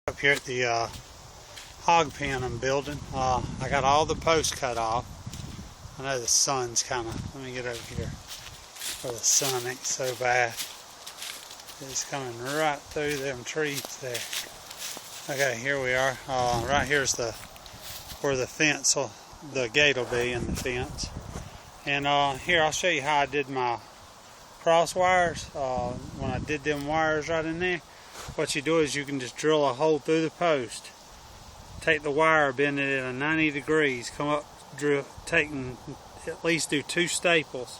Up here at the hog pen I'm building, I got all the posts cut off. I know the sun's kind of, let me get over here where the sun ain't so bad. It's coming right through them trees there. Okay, here we are. Right here's where the fence, the gate will be in the fence. And here I'll show you how I did my cross wires. When I did them wires right in there, what you do is you can just drill a hole through the post, take the wire, bend it at 90 degrees, come up, drill, at least do 2 staples,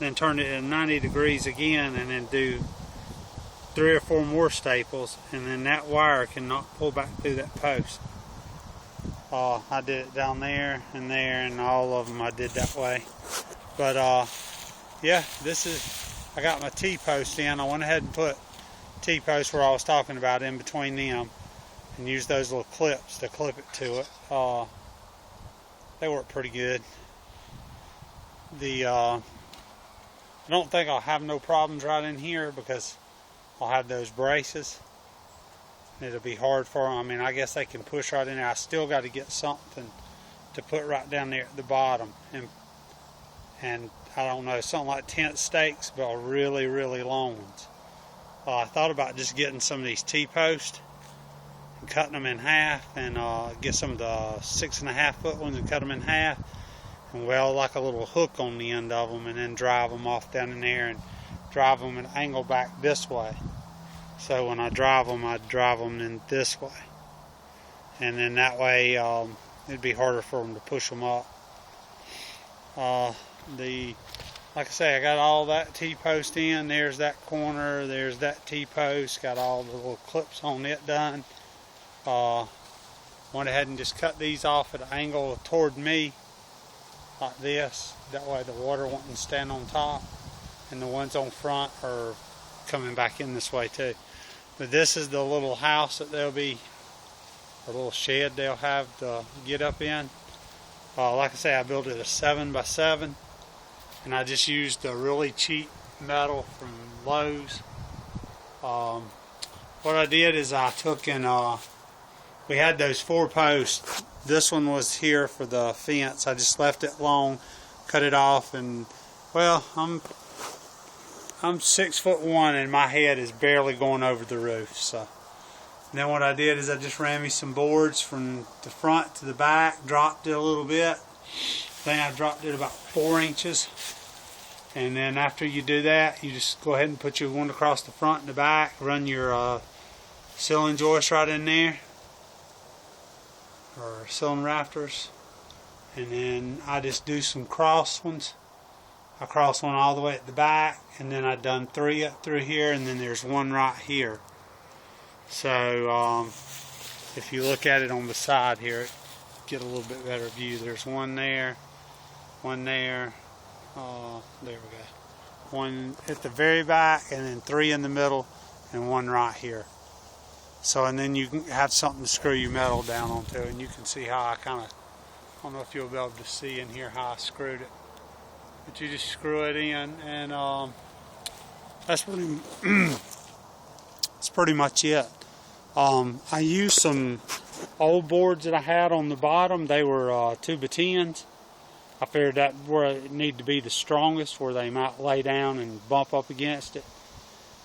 then turn it at 90 degrees again, and then do 3 or 4 more staples, and then that wire cannot pull back through that post. I did it down there, and all of them I did that way. But yeah, I got my T-post in. I went ahead and put T-posts where I was talking about in between them, and used those little clips to clip it to it. They work pretty good. I don't think I'll have no problems right in here because I'll have those braces. It'll be hard for them. I mean, I guess they can push right in there. I still got to get something to put right down there at the bottom, and I don't know, something like tent stakes, but really, really long ones. I thought about just getting some of these T-posts and cutting them in half, and get some of the 6.5 foot ones and cut them in half, and weld like a little hook on the end of them, and then drive them off down in there and drive them an angle back this way. So when I drive them in this way, and then that way it'd be harder for them to push them up. Like I say, I got all that T-post in. There's that corner, there's that T-post, got all the little clips on it done. Went ahead and just cut these off at an angle toward me, like this. That way the water won't stand on top, and the ones on front are coming back in this way too. But this is the little house that they'll be, a little shed they'll have to get up in. Like I say, I built it a 7x7, and I just used a really cheap metal from Lowe's. What I did is I took and we had those 4 posts. This one was here for the fence. I just left it long, cut it off, and well, I'm 6'1", and my head is barely going over the roof. So then what I did is I just ran me some boards from the front to the back, dropped it a little bit. Then I dropped it about 4 inches. And then after you do that, you just go ahead and put your one across the front and the back, run your ceiling joist right in there, or ceiling rafters. And then I just do some cross ones. I cross one all the way at the back, and then I done 3 up through here, and then there's 1 right here. So if you look at it on the side here, get a little bit better view. There's 1 there, 1 there. There we go. 1 at the very back, and then 3 in the middle, and 1 right here. So, and then you can have something to screw your metal down onto, and you can see how I kind of, I don't know if you'll be able to see in here how I screwed it. But you just screw it in, and that's pretty much it. I used some old boards that I had on the bottom. They were 2x10s. I figured that where it needed to be the strongest, where they might lay down and bump up against it.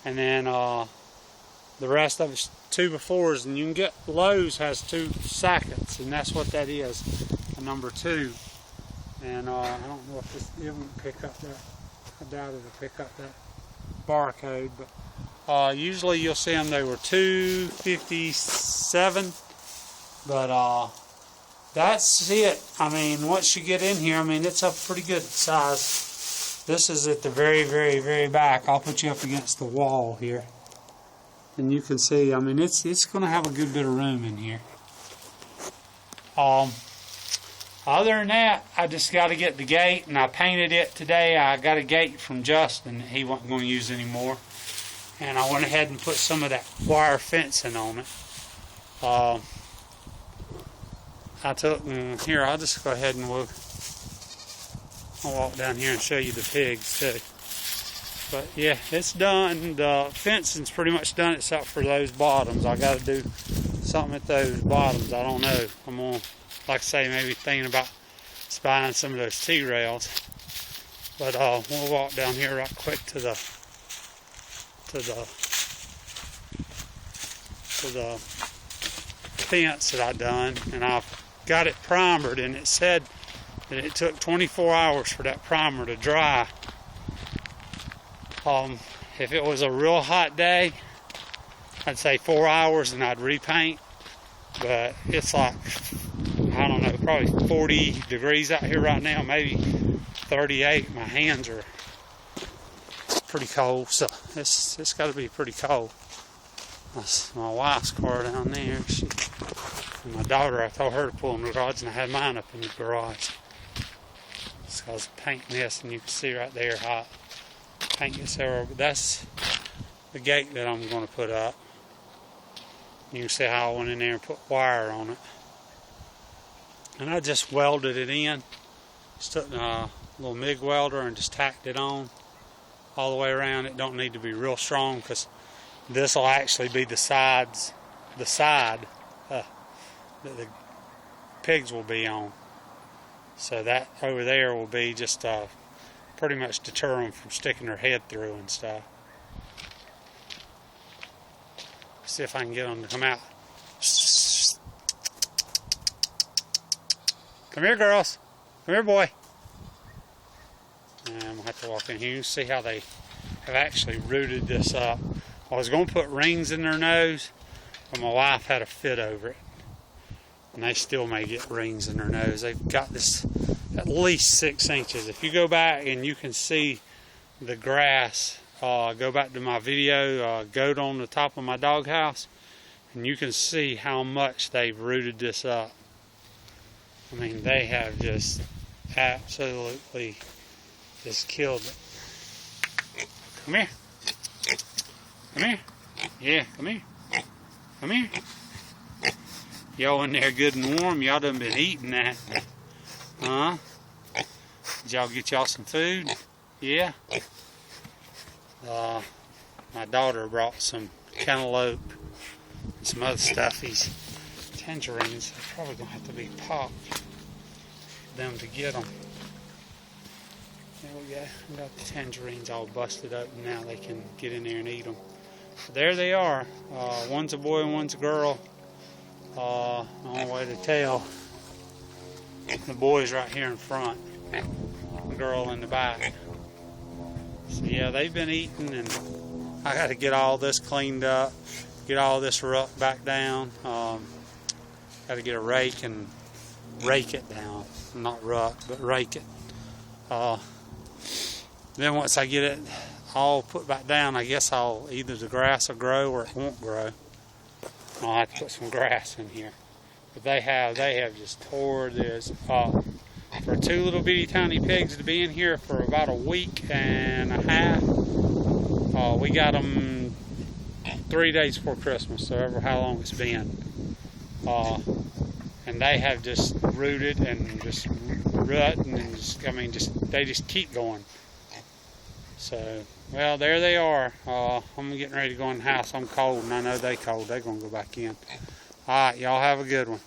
And then the rest of it's 2x4s, and you can get, Lowe's has 2 sockets, and that's what that is, a number 2. And I don't know if it won't pick up that, I doubt it'll pick up that barcode, but usually you'll see them, they were 257, but that's it. I mean, once you get in here, I mean, it's a pretty good size. This is at the very, very, very back. I'll put you up against the wall here, and you can see, I mean, it's going to have a good bit of room in here. Other than that, I just got to get the gate, and I painted it today. I got a gate from Justin that he wasn't going to use anymore, and I went ahead and put some of that wire fencing on it. I took, here, I'll just go ahead and I'll walk down here and show you the pigs too. But yeah, it's done. The fencing's pretty much done except for those bottoms. I got to do something at those bottoms. I don't know. I'm gonna, like I say, maybe thinking about spying some of those T-rails. But we'll walk down here right quick to the fence that I done, and I've got it primered, and it said that it took 24 hours for that primer to dry. If it was a real hot day, I'd say 4 hours and I'd repaint, but it's like, I don't know, probably 40 degrees out here right now, maybe 38. My hands are pretty cold, so it's got to be pretty cold. That's my wife's car down there. And my daughter, I told her to pull in the garage, and I had mine up in the garage. So I was painting this, and you can see right there how I paint this over. But that's the gate that I'm going to put up. You can see how I went in there and put wire on it. And I just welded it in. Just took a little MIG welder and just tacked it on all the way around. It don't need to be real strong, because this will actually be the side that the pigs will be on. So that over there will be just pretty much deter them from sticking their head through and stuff. See if I can get them to come out. Come here, girls. Come here, boy. And I'm going to have to walk in here and see how they have actually rooted this up. I was going to put rings in their nose, but my wife had a fit over it. And they still may get rings in their nose. They've got this at least 6 inches. If you go back and you can see the grass, go back to my video, goat on the top of my doghouse, and you can see how much they've rooted this up. I mean, they have just absolutely just killed it. Come here. Come here. Yeah, come here. Come here. Y'all in there good and warm. Y'all done been eating that. Huh? Did y'all get y'all some food? Yeah? My daughter brought some cantaloupe and some other stuff. These tangerines are probably going to have to be popped for them to get them. There we go. We got the tangerines all busted up, and now they can get in there and eat them. So there they are. One's a boy and one's a girl. The only way to tell, the boy's right here in front, the girl in the back. So yeah, they've been eating, and I got to get all this cleaned up, get all this ruck back down. Got to get a rake and rake it down, not ruck, but rake it. Then once I get it all put back down, I guess either the grass will grow or it won't grow. I'll have to put some grass in here. But they have just tore this up. For 2 little bitty tiny pigs to be in here for about a week and a half. We got them 3 days before Christmas, so ever how long it's been. And they have just rooted and just rutting and they just keep going. So, well, there they are. I'm getting ready to go in the house. I'm cold, and I know they cold. They're going to go back in. All right, y'all have a good one.